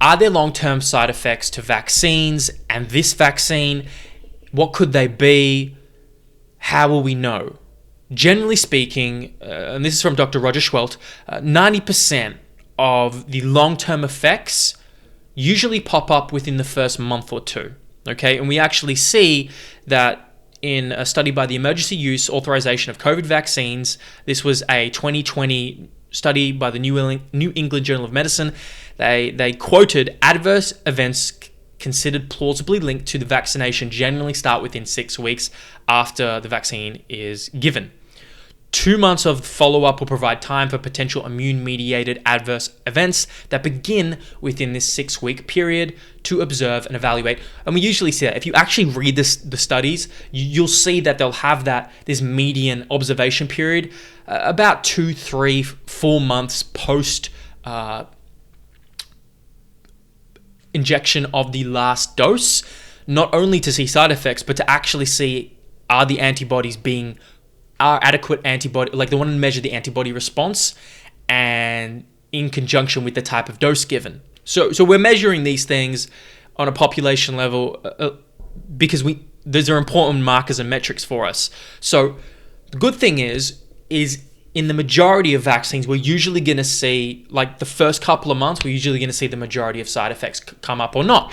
Are there long-term side effects to vaccines and this vaccine? What could they be? How will we know? Generally speaking, and this is from Dr. Roger Seheult, 90% of the long-term effects usually pop up within the first month or two. Okay, and we actually see that in a study by the Emergency Use Authorization of COVID Vaccines. This was a 2020 study by the New England Journal of Medicine. They quoted adverse events considered plausibly linked to the vaccination generally start within 6 weeks after the vaccine is given. 2 months of follow-up will provide time for potential immune-mediated adverse events that begin within this 6-week period to observe and evaluate. And we usually see that. If you actually read the studies, you'll see that they'll have this median observation period about 2, 3, 4 months post injection of the last dose, not only to see side effects, but to actually see are the antibodies are adequate antibody, like they want to measure the antibody response and in conjunction with the type of dose given. So we're measuring these things on a population level because those are important markers and metrics for us. So the good thing is in the majority of vaccines, we're usually going to see, like the first couple of months, we're usually going to see the majority of side effects come up or not.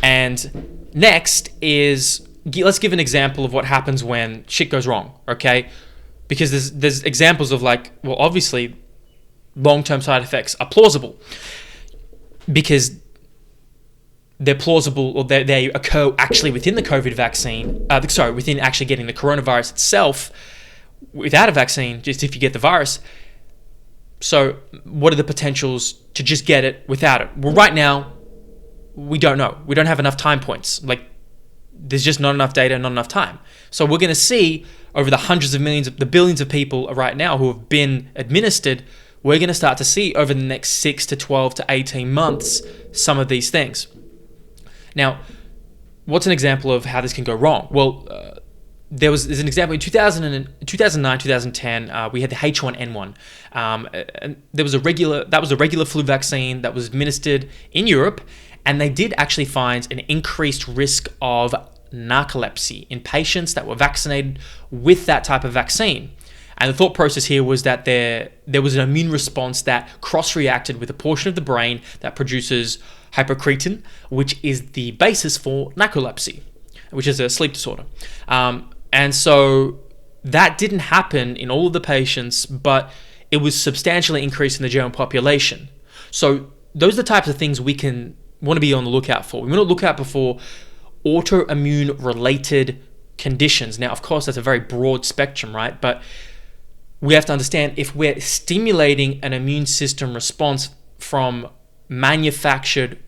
And next is, let's give an example of what happens when shit goes wrong, okay? Because there's examples of obviously long-term side effects are plausible because they're plausible, or they occur actually within the COVID vaccine, within actually getting the coronavirus itself without a vaccine, just if you get the virus. So what are the potentials to just get it without it? Well, right now, we don't know. We don't have enough time points. There's just not enough data, not enough time. So we're going to see over the hundreds of millions, the billions of people right now who have been administered, we're going to start to see over the next 6 to 12 to 18 months some of these things. Now, what's an example of how this can go wrong? Well, there's an example in 2009, 2010. We had the H1N1. And that was a regular flu vaccine that was administered in Europe, and they did actually find an increased risk of narcolepsy in patients that were vaccinated with that type of vaccine. And the thought process here was that there was an immune response that cross-reacted with a portion of the brain that produces hypocretin, which is the basis for narcolepsy, which is a sleep disorder. And so that didn't happen in all of the patients, but it was substantially increased in the general population. So those are the types of things we want to be on the lookout for. We want to look out for autoimmune related conditions. Now, of course, that's a very broad spectrum, right? But we have to understand if we're stimulating an immune system response from manufactured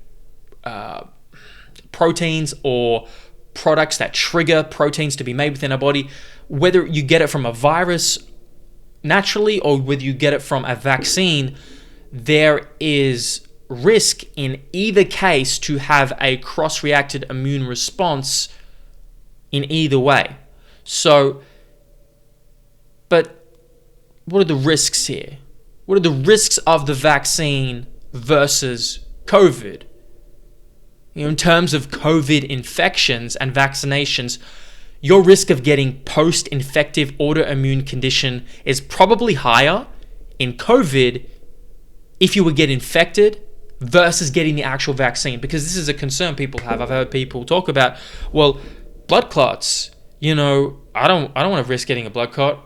proteins or products that trigger proteins to be made within our body, whether you get it from a virus naturally or whether you get it from a vaccine, there is risk in either case to have a cross-reacted immune response in either way. So, but what are the risks here? What are the risks of the vaccine versus COVID? In terms of COVID infections and vaccinations, your risk of getting post-infective autoimmune condition is probably higher in COVID if you would get infected versus getting the actual vaccine, because this is a concern people have. I've heard people talk about, well, blood clots. I don't want to risk getting a blood clot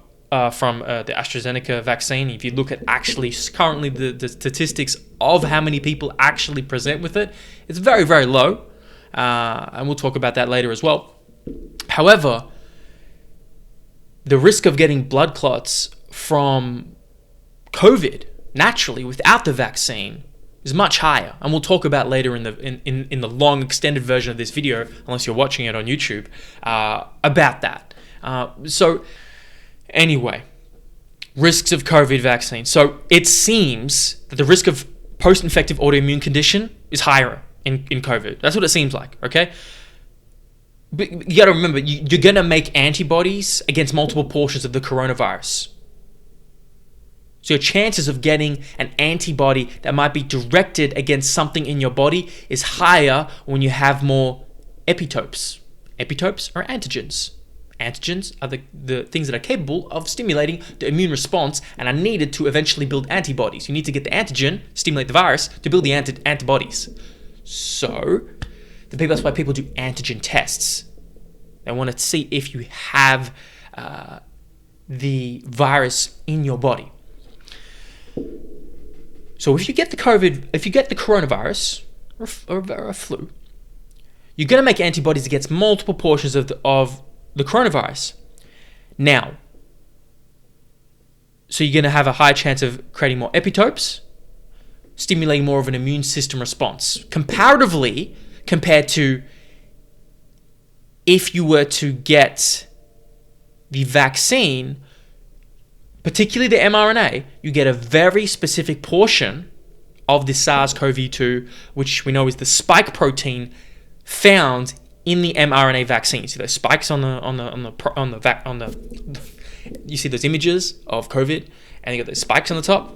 from the AstraZeneca vaccine. If you look at actually currently the statistics of how many people actually present with it, it's very, very low. And we'll talk about that later as well. However, the risk of getting blood clots from COVID naturally without the vaccine is much higher, and we'll talk about later in the long extended version of this video, unless you're watching it on YouTube, about that. So anyway, risks of COVID vaccine. So it seems that the risk of post-infective autoimmune condition is higher in COVID. That's what it seems like, okay? But you got to remember, you're going to make antibodies against multiple portions of the coronavirus. So your chances of getting an antibody that might be directed against something in your body is higher when you have more epitopes. Epitopes are antigens. Antigens are the things that are capable of stimulating the immune response and are needed to eventually build antibodies. You need to get the antigen, stimulate the virus, to build the antibodies. So, that's why people do antigen tests. They want to see if you have the virus in your body. So if you get the coronavirus or a flu, you're going to make antibodies against multiple portions of the coronavirus. Now, so you're going to have a high chance of creating more epitopes, stimulating more of an immune system response, comparatively compared to if you were to get the vaccine, particularly the mRNA, you get a very specific portion of the SARS-CoV-2, which we know is the spike protein found in the mRNA vaccine. You see those spikes on the you see those images of COVID, and you got those spikes on the top.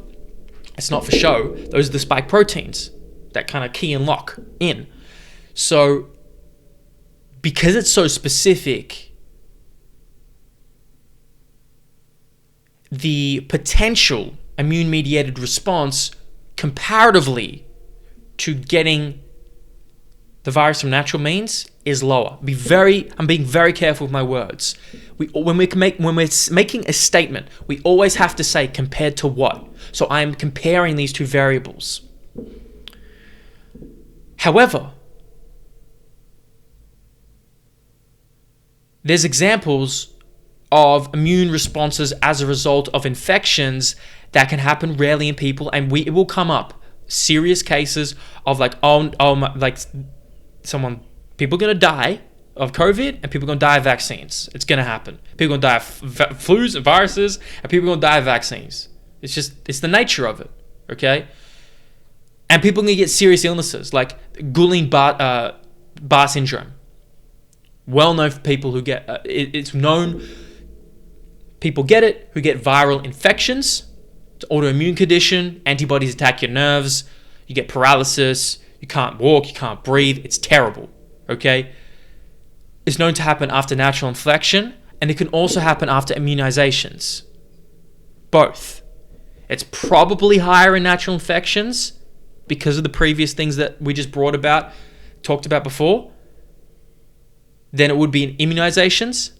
It's not for show. Those are the spike proteins that kind of key and lock in. So, because it's so specific, the potential immune-mediated response comparatively to getting the virus from natural means is lower. I'm being very careful with my words. When we're making a statement, we always have to say compared to what. So I am comparing these two variables. However, there's examples of immune responses as a result of infections that can happen rarely in people, and it will come up serious cases of people are going to die of COVID and people are going to die of vaccines. It's going to happen. People are going to die of flus and viruses, and people are going to die of vaccines. It's the nature of it, okay? And people are going to get serious illnesses like Guillain-Barré syndrome. Well known for people who get it's known people get it who get viral infections. It's an autoimmune condition. Antibodies attack your nerves. You get paralysis. You can't walk. You can't breathe. It's terrible. Okay? It's known to happen after natural infection, and it can also happen after immunizations. Both. It's probably higher in natural infections because of the previous things that we just talked about before, than it would be in immunizations.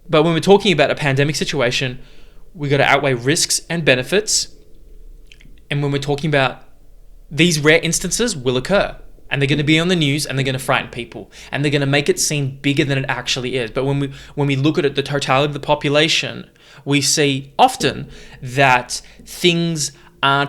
But when we're talking about a pandemic situation, we got to outweigh risks and benefits. And when we're talking about these rare instances will occur, and they're going to be on the news, and they're going to frighten people, and they're going to make it seem bigger than it actually is. But when we look at it, the totality of the population, we see often that things are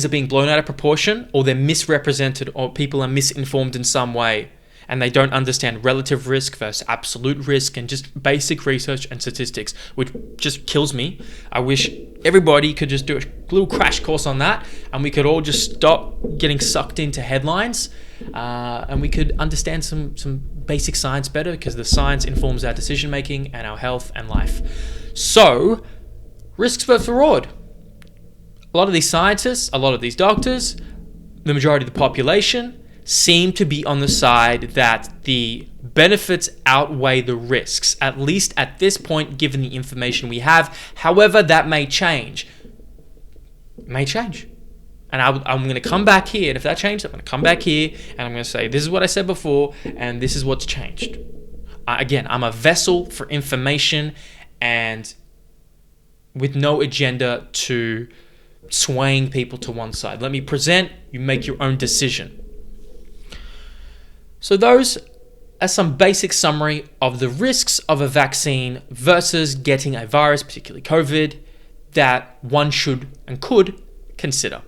being blown out of proportion, or they're misrepresented, or people are misinformed in some way, and they don't understand relative risk versus absolute risk and just basic research and statistics, which just kills me. I wish everybody could just do a little crash course on that, and we could all just stop getting sucked into headlines, and we could understand some basic science better, because the science informs our decision making and our health and life. So, risks versus reward. A lot of these scientists, a lot of these doctors, the majority of the population seem to be on the side that the benefits outweigh the risks, at least at this point, given the information we have. However, that may change. It may change. And I'm going to come back here, and if that changes, I'm going to come back here, and I'm going to say, this is what I said before, and this is what's changed. Again, I'm a vessel for information, and with no agenda to swaying people to one side. Let me present, you make your own decision. So those are some basic summary of the risks of a vaccine versus getting a virus, particularly COVID, that one should and could consider.